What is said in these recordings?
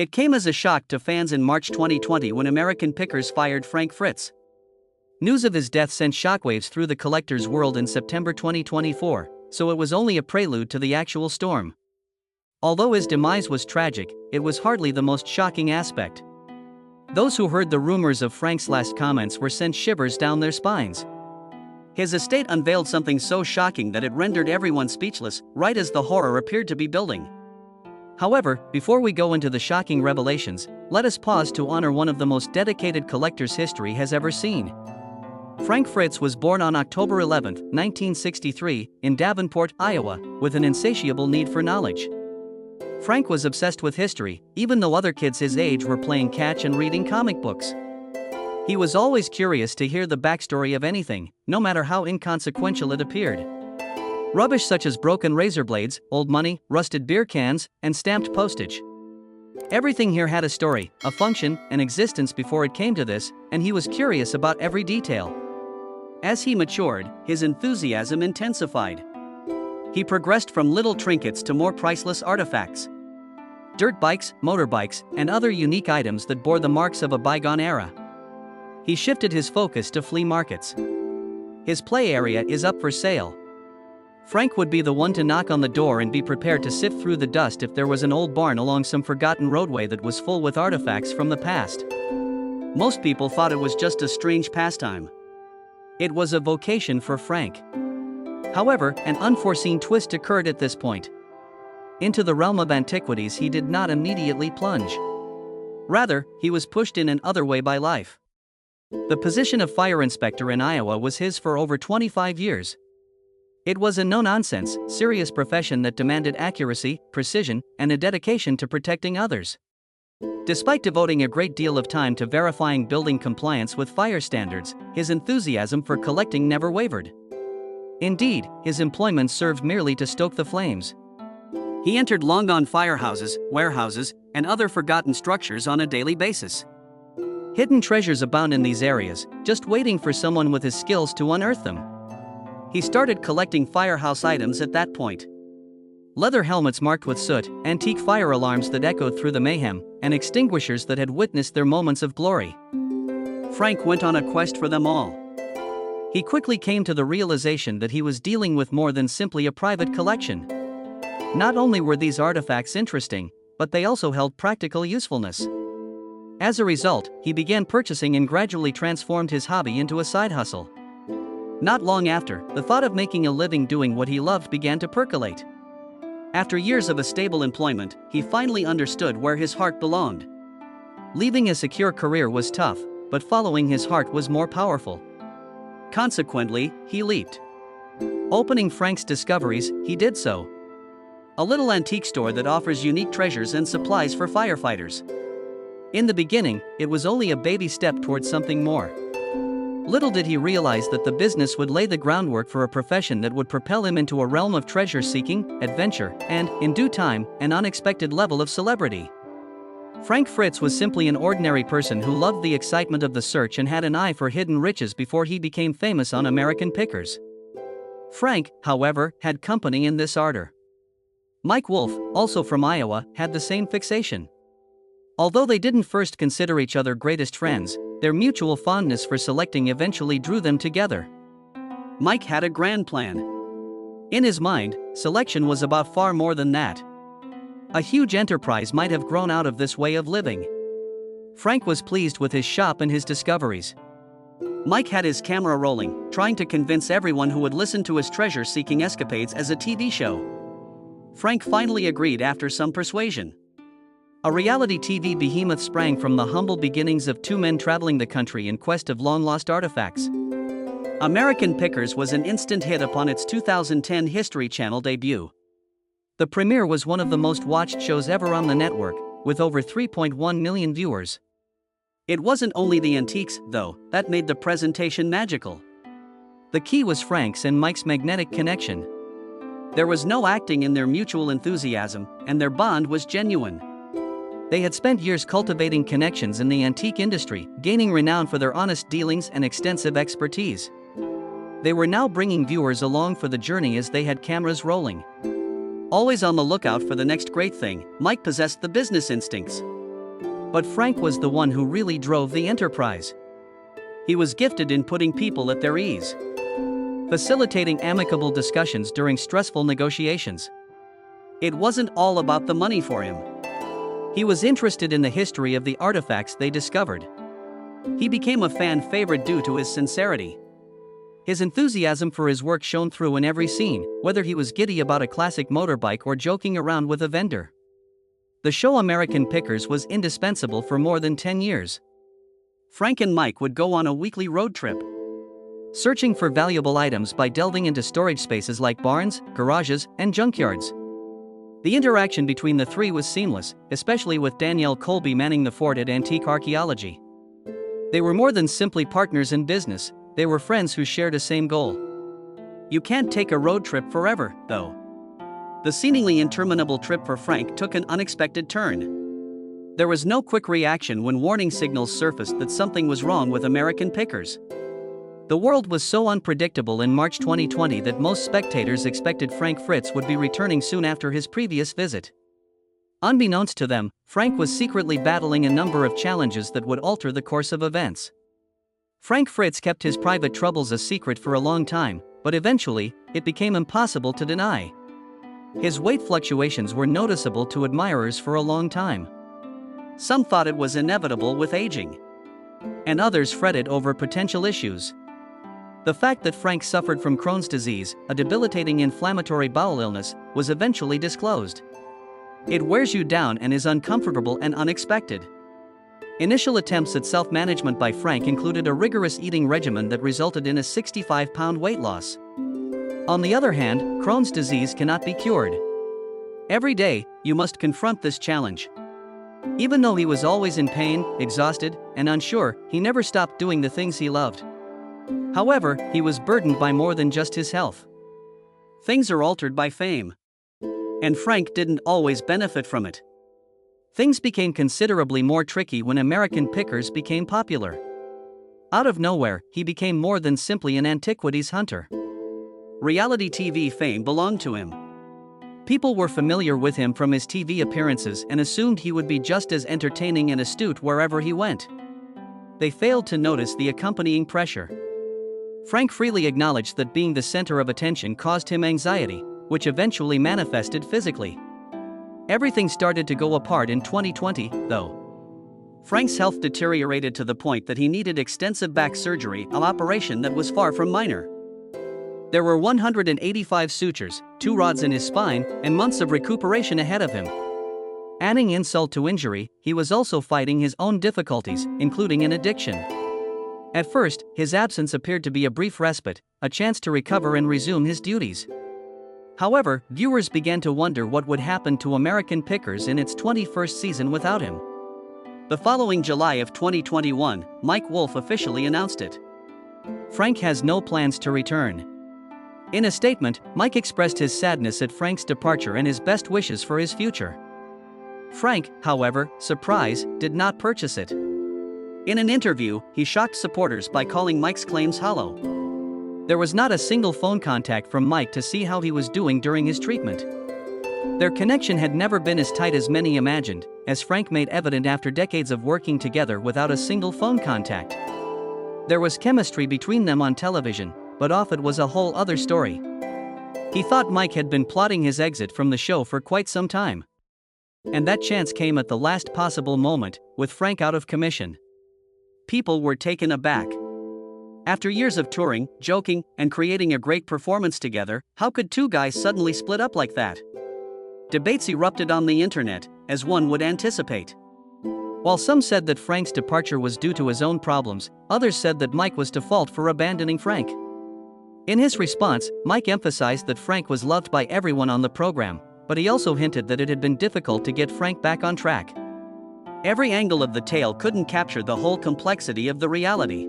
It came as a shock to fans in March 2020 when American Pickers fired Frank Fritz. News of his death sent shockwaves through the collector's world in September 2024, so it was only a prelude to the actual storm. Although his demise was tragic, it was hardly the most shocking aspect. Those who heard the rumors of Frank's last comments were sent shivers down their spines. His estate unveiled something so shocking that it rendered everyone speechless, right as the horror appeared to be building. However, before we go into the shocking revelations, let us pause to honor one of the most dedicated collectors history has ever seen. Frank Fritz was born on October 11, 1963, in Davenport, Iowa, with an insatiable need for knowledge. Frank was obsessed with history, even though other kids his age were playing catch and reading comic books. He was always curious to hear the backstory of anything, no matter how inconsequential it appeared. Rubbish such as broken razor blades, old money, rusted beer cans, and stamped postage. Everything here had a story, a function, an existence before it came to this, and he was curious about every detail. As he matured, his enthusiasm intensified. He progressed from little trinkets to more priceless artifacts. Dirt bikes, motorbikes, and other unique items that bore the marks of a bygone era. He shifted his focus to flea markets. His play area is up for sale. Frank would be the one to knock on the door and be prepared to sift through the dust if there was an old barn along some forgotten roadway that was full with artifacts from the past. Most people thought it was just a strange pastime. It was a vocation for Frank. However, an unforeseen twist occurred at this point. Into the realm of antiquities he did not immediately plunge. Rather, he was pushed in an other way by life. The position of fire inspector in Iowa was his for over 25 years. It was a no-nonsense, serious profession that demanded accuracy, precision, and a dedication to protecting others. Despite devoting a great deal of time to verifying building compliance with fire standards, his enthusiasm for collecting never wavered. Indeed, his employment served merely to stoke the flames. He entered long-gone firehouses, warehouses, and other forgotten structures on a daily basis. Hidden treasures abound in these areas, just waiting for someone with his skills to unearth them. He started collecting firehouse items at that point. Leather helmets marked with soot, antique fire alarms that echoed through the mayhem, and extinguishers that had witnessed their moments of glory. Frank went on a quest for them all. He quickly came to the realization that he was dealing with more than simply a private collection. Not only were these artifacts interesting, but they also held practical usefulness. As a result, he began purchasing and gradually transformed his hobby into a side hustle. Not long after, the thought of making a living doing what he loved began to percolate. After years of a stable employment, he finally understood where his heart belonged. Leaving a secure career was tough, but following his heart was more powerful. Consequently, he leaped. Opening Frank's Discoveries, he did so. A little antique store that offers unique treasures and supplies for firefighters. In the beginning, it was only a baby step towards something more. Little did he realize that the business would lay the groundwork for a profession that would propel him into a realm of treasure-seeking, adventure, and, in due time, an unexpected level of celebrity. Frank Fritz was simply an ordinary person who loved the excitement of the search and had an eye for hidden riches before he became famous on American Pickers. Frank, however, had company in this ardor. Mike Wolfe, also from Iowa, had the same fixation. Although they didn't first consider each other greatest friends, their mutual fondness for selecting eventually drew them together. Mike had a grand plan. In his mind, selection was about far more than that. A huge enterprise might have grown out of this way of living. Frank was pleased with his shop and his discoveries. Mike had his camera rolling, trying to convince everyone who would listen to his treasure-seeking escapades as a TV show. Frank finally agreed after some persuasion. A reality TV behemoth sprang from the humble beginnings of two men traveling the country in quest of long-lost artifacts. American Pickers was an instant hit upon its 2010 History Channel debut. The premiere was one of the most watched shows ever on the network, with over 3.1 million viewers. It wasn't only the antiques, though, that made the presentation magical. The key was Frank's and Mike's magnetic connection. There was no acting in their mutual enthusiasm, and their bond was genuine. They had spent years cultivating connections in the antique industry, gaining renown for their honest dealings and extensive expertise. They were now bringing viewers along for the journey as they had cameras rolling. Always on the lookout for the next great thing, Mike possessed the business instincts. But Frank was the one who really drove the enterprise. He was gifted in putting people at their ease, facilitating amicable discussions during stressful negotiations. It wasn't all about the money for him. He was interested in the history of the artifacts they discovered. He became a fan favorite due to his sincerity. His enthusiasm for his work shone through in every scene, whether he was giddy about a classic motorbike or joking around with a vendor. The show American Pickers was indispensable for more than 10 years. Frank and Mike would go on a weekly road trip, searching for valuable items by delving into storage spaces like barns, garages, and junkyards. The interaction between the three was seamless, especially with Danielle Colby manning the fort at Antique Archaeology. They were more than simply partners in business, they were friends who shared a same goal. You can't take a road trip forever, though. The seemingly interminable trip for Frank took an unexpected turn. There was no quick reaction when warning signals surfaced that something was wrong with American Pickers. The world was so unpredictable in March 2020 that most spectators expected Frank Fritz would be returning soon after his previous visit. Unbeknownst to them, Frank was secretly battling a number of challenges that would alter the course of events. Frank Fritz kept his private troubles a secret for a long time, but eventually, it became impossible to deny. His weight fluctuations were noticeable to admirers for a long time. Some thought it was inevitable with aging, and others fretted over potential issues. The fact that Frank suffered from Crohn's disease, a debilitating inflammatory bowel illness, was eventually disclosed. It wears you down and is uncomfortable and unexpected. Initial attempts at self-management by Frank included a rigorous eating regimen that resulted in a 65-pound weight loss. On the other hand, Crohn's disease cannot be cured. Every day, you must confront this challenge. Even though he was always in pain, exhausted, and unsure, he never stopped doing the things he loved. However, he was burdened by more than just his health. Things are altered by fame. And Frank didn't always benefit from it. Things became considerably more tricky when American Pickers became popular. Out of nowhere, he became more than simply an antiquities hunter. Reality TV fame belonged to him. People were familiar with him from his TV appearances and assumed he would be just as entertaining and astute wherever he went. They failed to notice the accompanying pressure. Frank freely acknowledged that being the center of attention caused him anxiety, which eventually manifested physically. Everything started to go apart in 2020, though. Frank's health deteriorated to the point that he needed extensive back surgery, an operation that was far from minor. There were 185 sutures, 2 rods in his spine, and months of recuperation ahead of him. Adding insult to injury, he was also fighting his own difficulties, including an addiction. At first, his absence appeared to be a brief respite, a chance to recover and resume his duties. However, viewers began to wonder what would happen to American Pickers in its 21st season without him. The following July of 2021, Mike Wolfe officially announced it. Frank has no plans to return. In a statement, Mike expressed his sadness at Frank's departure and his best wishes for his future. Frank, however, surprise, did not purchase it. In an interview, he shocked supporters by calling Mike's claims hollow. There was not a single phone contact from Mike to see how he was doing during his treatment. Their connection had never been as tight as many imagined, as Frank made evident after decades of working together without a single phone contact. There was chemistry between them on television, but off it was a whole other story. He thought Mike had been plotting his exit from the show for quite some time. And that chance came at the last possible moment, with Frank out of commission. People were taken aback. After years of touring, joking, and creating a great performance together, how could two guys suddenly split up like that? Debates erupted on the internet, as one would anticipate. While some said that Frank's departure was due to his own problems, others said that Mike was to fault for abandoning Frank. In his response, Mike emphasized that Frank was loved by everyone on the program, but he also hinted that it had been difficult to get Frank back on track. Every angle of the tale couldn't capture the whole complexity of the reality.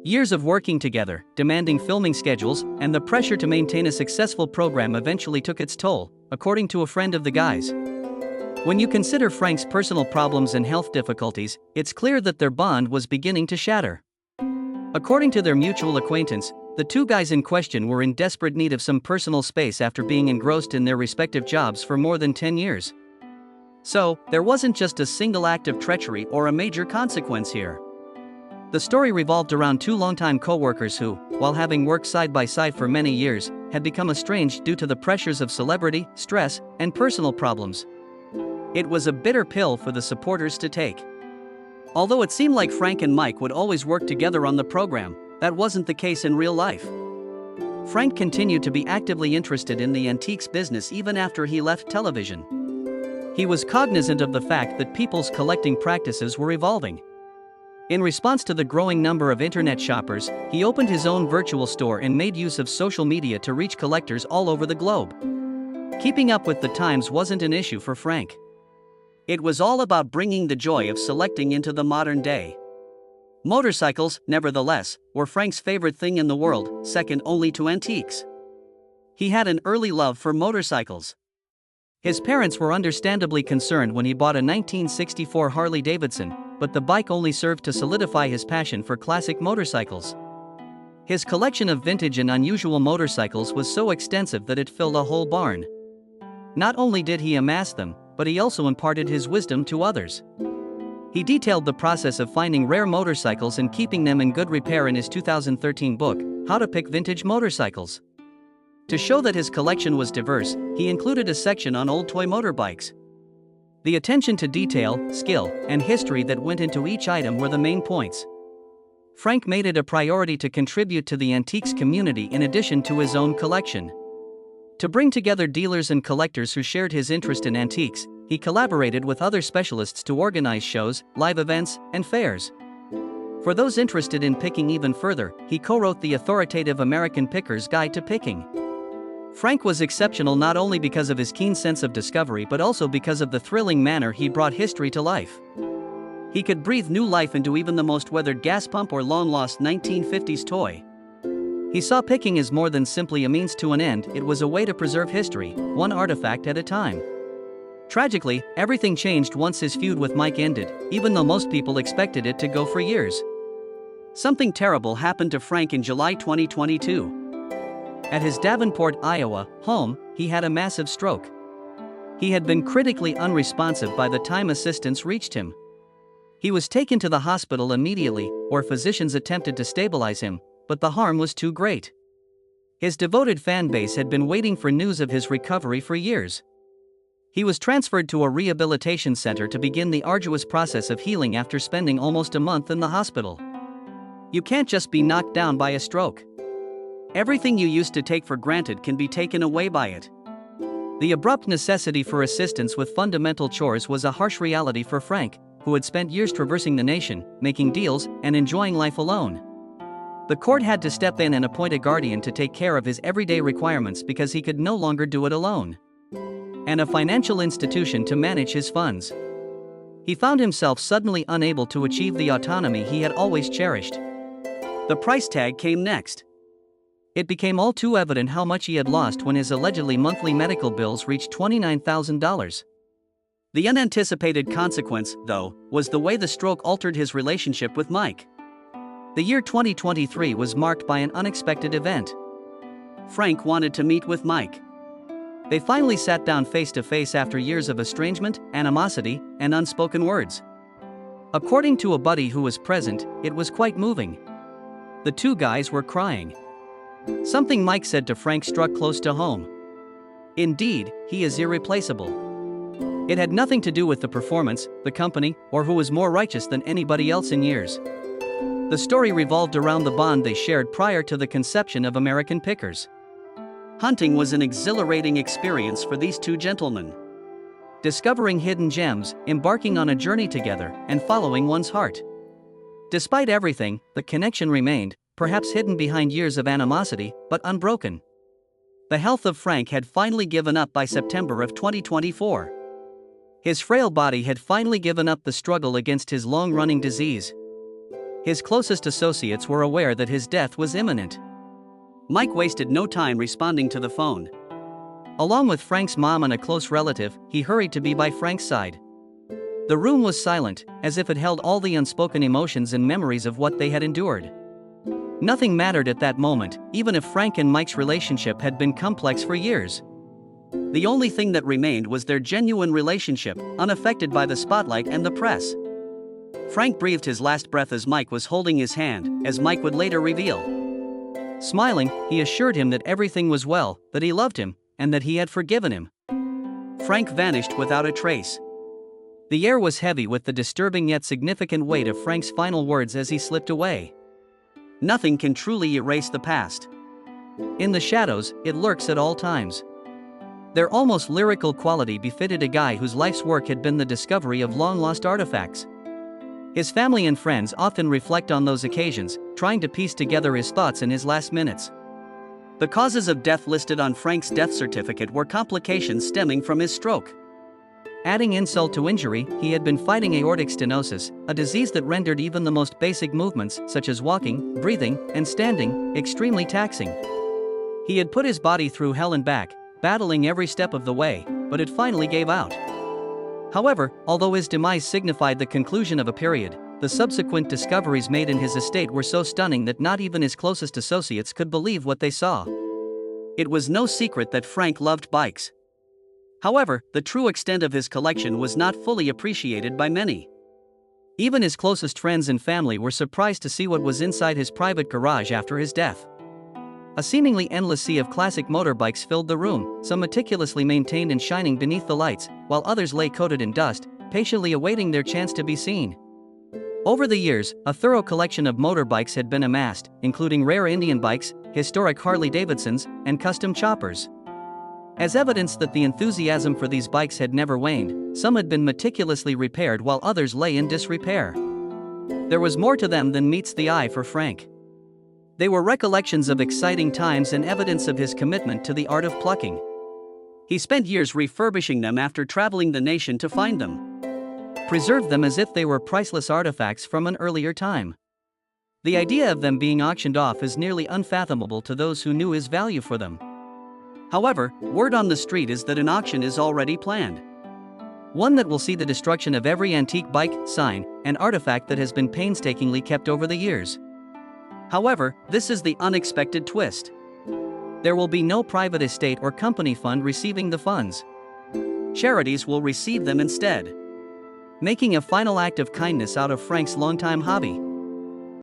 Years of working together, demanding filming schedules, and the pressure to maintain a successful program eventually took its toll, according to a friend of the guys. When you consider Frank's personal problems and health difficulties, it's clear that their bond was beginning to shatter. According to their mutual acquaintance, the two guys in question were in desperate need of some personal space after being engrossed in their respective jobs for more than 10 years. So, there wasn't just a single act of treachery or a major consequence here. The story revolved around two longtime co-workers who, while having worked side by side for many years, had become estranged due to the pressures of celebrity, stress, and personal problems. It was a bitter pill for the supporters to take. Although it seemed like Frank and Mike would always work together on the program, that wasn't the case in real life. Frank continued to be actively interested in the antiques business even after he left television. He was cognizant of the fact that people's collecting practices were evolving. In response to the growing number of internet shoppers, he opened his own virtual store and made use of social media to reach collectors all over the globe. Keeping up with the times wasn't an issue for Frank. It was all about bringing the joy of selecting into the modern day. Motorcycles, nevertheless, were Frank's favorite thing in the world, second only to antiques. He had an early love for motorcycles. His parents were understandably concerned when he bought a 1964 Harley-Davidson, but the bike only served to solidify his passion for classic motorcycles. His collection of vintage and unusual motorcycles was so extensive that it filled a whole barn. Not only did he amass them, but he also imparted his wisdom to others. He detailed the process of finding rare motorcycles and keeping them in good repair in his 2013 book, How to Pick Vintage Motorcycles. To show that his collection was diverse, he included a section on old toy motorbikes. The attention to detail, skill, and history that went into each item were the main points. Frank made it a priority to contribute to the antiques community in addition to his own collection. To bring together dealers and collectors who shared his interest in antiques, he collaborated with other specialists to organize shows, live events, and fairs. For those interested in picking even further, he co-wrote the authoritative American Picker's Guide to Picking. Frank was exceptional not only because of his keen sense of discovery but also because of the thrilling manner he brought history to life. He could breathe new life into even the most weathered gas pump or long-lost 1950s toy. He saw picking as more than simply a means to an end, it was a way to preserve history, one artifact at a time. Tragically, everything changed once his feud with Mike ended, even though most people expected it to go for years. Something terrible happened to Frank in July 2022. At his Davenport, Iowa, home, he had a massive stroke. He had been critically unresponsive by the time assistance reached him. He was taken to the hospital immediately, where physicians attempted to stabilize him, but the harm was too great. His devoted fan base had been waiting for news of his recovery for years. He was transferred to a rehabilitation center to begin the arduous process of healing after spending almost a month in the hospital. You can't just be knocked down by a stroke. Everything you used to take for granted can be taken away by it. The abrupt necessity for assistance with fundamental chores was a harsh reality for Frank, who had spent years traversing the nation, making deals, and enjoying life alone. The court had to step in and appoint a guardian to take care of his everyday requirements because he could no longer do it alone. And a financial institution to manage his funds. He found himself suddenly unable to achieve the autonomy he had always cherished. The price tag came next. It became all too evident how much he had lost when his allegedly monthly medical bills reached $29,000. The unanticipated consequence, though, was the way the stroke altered his relationship with Mike. The year 2023 was marked by an unexpected event. Frank wanted to meet with Mike. They finally sat down face to face after years of estrangement, animosity, and unspoken words. According to a buddy who was present, it was quite moving. The two guys were crying. Something Mike said to Frank struck close to home. Indeed, he is irreplaceable. It had nothing to do with the performance, the company, or who was more righteous than anybody else in years. The story revolved around the bond they shared prior to the conception of American Pickers. Hunting was an exhilarating experience for these two gentlemen. Discovering hidden gems, embarking on a journey together, and following one's heart. Despite everything, the connection remained, perhaps hidden behind years of animosity, but unbroken. The health of Frank had finally given up by September of 2024. His frail body had finally given up the struggle against his long-running disease. His closest associates were aware that his death was imminent. Mike wasted no time responding to the phone. Along with Frank's mom and a close relative, he hurried to be by Frank's side. The room was silent, as if it held all the unspoken emotions and memories of what they had endured. Nothing mattered at that moment, even if Frank and Mike's relationship had been complex for years. The only thing that remained was their genuine relationship, unaffected by the spotlight and the press. Frank breathed his last breath as Mike was holding his hand, as Mike would later reveal. Smiling, he assured him that everything was well, that he loved him, and that he had forgiven him. Frank vanished without a trace. The air was heavy with the disturbing yet significant weight of Frank's final words as he slipped away. Nothing can truly erase the past. In the shadows, it lurks at all times. Their almost lyrical quality befitted a guy whose life's work had been the discovery of long-lost artifacts. His family and friends often reflect on those occasions, trying to piece together his thoughts in his last minutes. The causes of death listed on Frank's death certificate were complications stemming from his stroke. Adding insult to injury, he had been fighting aortic stenosis, a disease that rendered even the most basic movements, such as walking, breathing, and standing, extremely taxing. He had put his body through hell and back, battling every step of the way, but it finally gave out. However, although his demise signified the conclusion of a period, the subsequent discoveries made in his estate were so stunning that not even his closest associates could believe what they saw. It was no secret that Frank loved bikes. However, the true extent of his collection was not fully appreciated by many. Even his closest friends and family were surprised to see what was inside his private garage after his death. A seemingly endless sea of classic motorbikes filled the room, some meticulously maintained and shining beneath the lights, while others lay coated in dust, patiently awaiting their chance to be seen. Over the years, a thorough collection of motorbikes had been amassed, including rare Indian bikes, historic Harley-Davidsons, and custom choppers. As evidence that the enthusiasm for these bikes had never waned, some had been meticulously repaired while others lay in disrepair. There was more to them than meets the eye for Frank. They were recollections of exciting times and evidence of his commitment to the art of plucking. He spent years refurbishing them after traveling the nation to find them. Preserved them as if they were priceless artifacts from an earlier time. The idea of them being auctioned off is nearly unfathomable to those who knew his value for them. However, word on the street is that an auction is already planned. One that will see the destruction of every antique bike, sign, and artifact that has been painstakingly kept over the years. However, this is the unexpected twist. There will be no private estate or company fund receiving the funds. Charities will receive them instead. Making a final act of kindness out of Frank's longtime hobby.